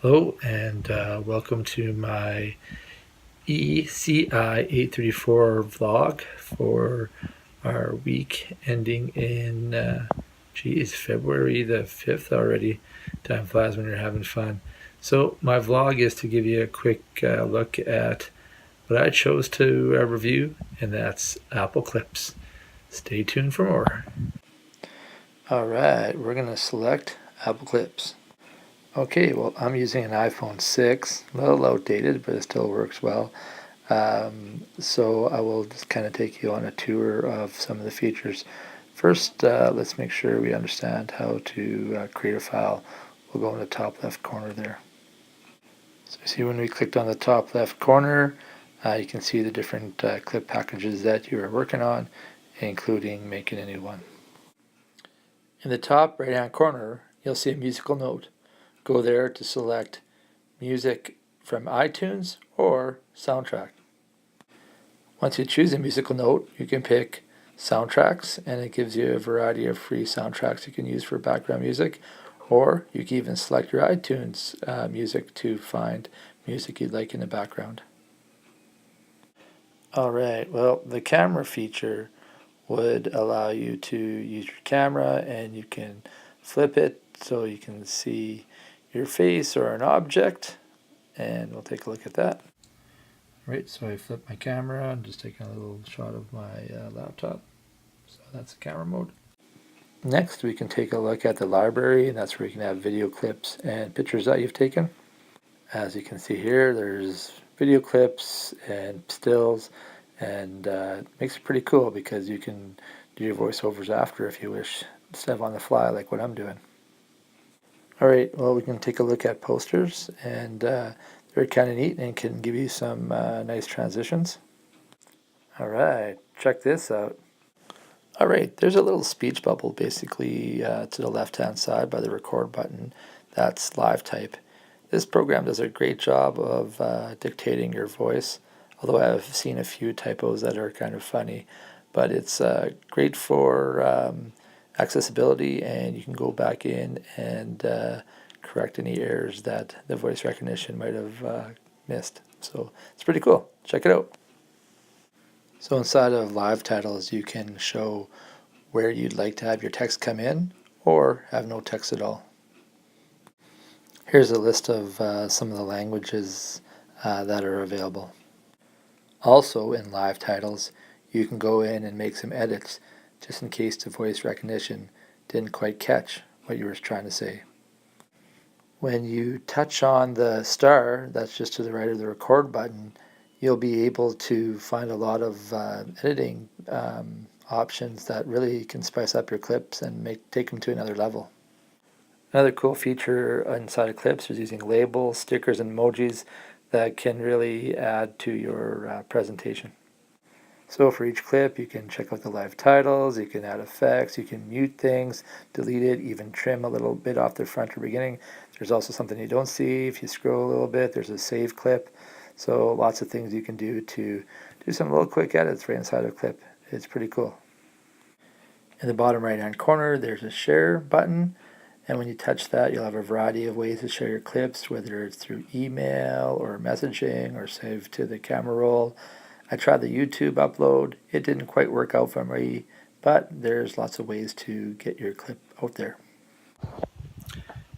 Hello and welcome to my ECI 834 vlog for our week ending in, February the 5th already. Time flies when you're having fun. So my vlog is to give you a quick look at what I chose to review, and that's Apple Clips. Stay tuned for more. Alright, we're going to select Apple Clips. Okay, well, I'm using an iPhone 6, a little outdated, but it still works well. So I will just kind of take you on a tour of some of the features. First, let's make sure we understand how to create a file. We'll go in the top left corner there. So you see when we clicked on the top left corner, you can see the different clip packages that you are working on, including making a new one. In the top right hand corner, you'll see a musical note. Go there to select music from iTunes or soundtrack. Once you choose a musical note, you can pick soundtracks, and it gives you a variety of free soundtracks you can use for background music, or you can even select your iTunes music to find music you'd like in the background. Alright, well, the camera feature would allow you to use your camera, and you can flip it so you can see your face or an object, and we'll take a look at that. Right, so I flip my camera. I'm just taking a little shot of my laptop. So that's the camera mode. Next, we can take a look at the library, and that's where you can have video clips and pictures that you've taken. As you can see here, there's video clips and stills, and it makes it pretty cool because you can do your voiceovers after if you wish, instead of on the fly like what I'm doing. Alright, well, we can take a look at posters, and they're kind of neat and can give you some nice transitions. Alright, check this out. Alright, there's a little speech bubble basically to the left hand side by the record button. That's live type. This program does a great job of dictating your voice, although I've seen a few typos that are kind of funny. But it's great for accessibility, and you can go back in and correct any errors that the voice recognition might have missed. So it's pretty cool. Check it out. So inside of live titles, you can show where you'd like to have your text come in or have no text at all. Here's a list of some of the languages that are available. Also in live titles, you can go in and make some edits just in case the voice recognition didn't quite catch what you were trying to say. When you touch on the star, that's just to the right of the record button, you'll be able to find a lot of editing options that really can spice up your clips and take them to another level. Another cool feature inside of clips is using labels, stickers, and emojis that can really add to your presentation. So for each clip, you can check out the live titles, you can add effects, you can mute things, delete it, even trim a little bit off the front or beginning. There's also something you don't see. If you scroll a little bit, there's a save clip. So lots of things you can do to do some little quick edits right inside a clip. It's pretty cool. In the bottom right hand corner, there's a share button. And when you touch that, you'll have a variety of ways to share your clips, whether it's through email or messaging or save to the camera roll. I tried the YouTube upload. It didn't quite work out for me, but there's lots of ways to get your clip out there.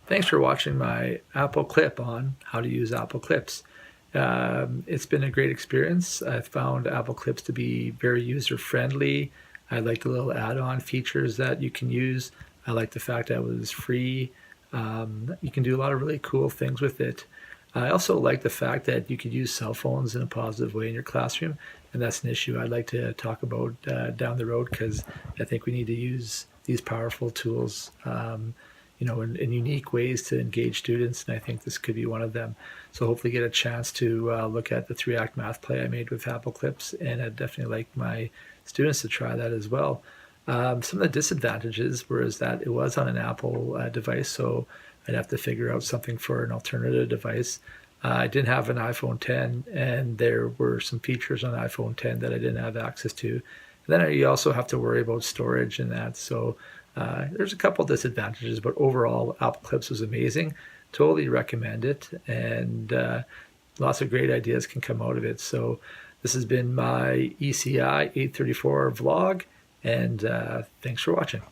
Thanks for watching my Apple clip on how to use Apple Clips. It's been a great experience. I found Apple Clips to be very user-friendly. I like the little add-on features that you can use. I like the fact that it was free. You can do a lot of really cool things with it. I also like the fact that you could use cell phones in a positive way in your classroom, and that's an issue I'd like to talk about down the road, because I think we need to use these powerful tools in unique ways to engage students, and I think this could be one of them. So hopefully get a chance to look at the 3-act math play I made with Apple Clips, and I'd definitely like my students to try that as well. Some of the disadvantages was that it was on an Apple device, so I'd have to figure out something for an alternative device. I didn't have an iPhone 10, and there were some features on iPhone 10 that I didn't have access to. And then you also have to worry about storage and that. So there's a couple disadvantages, but overall, Apple Clips was amazing. totally recommend it, and lots of great ideas can come out of it. So this has been my ECI 834 vlog, and thanks for watching.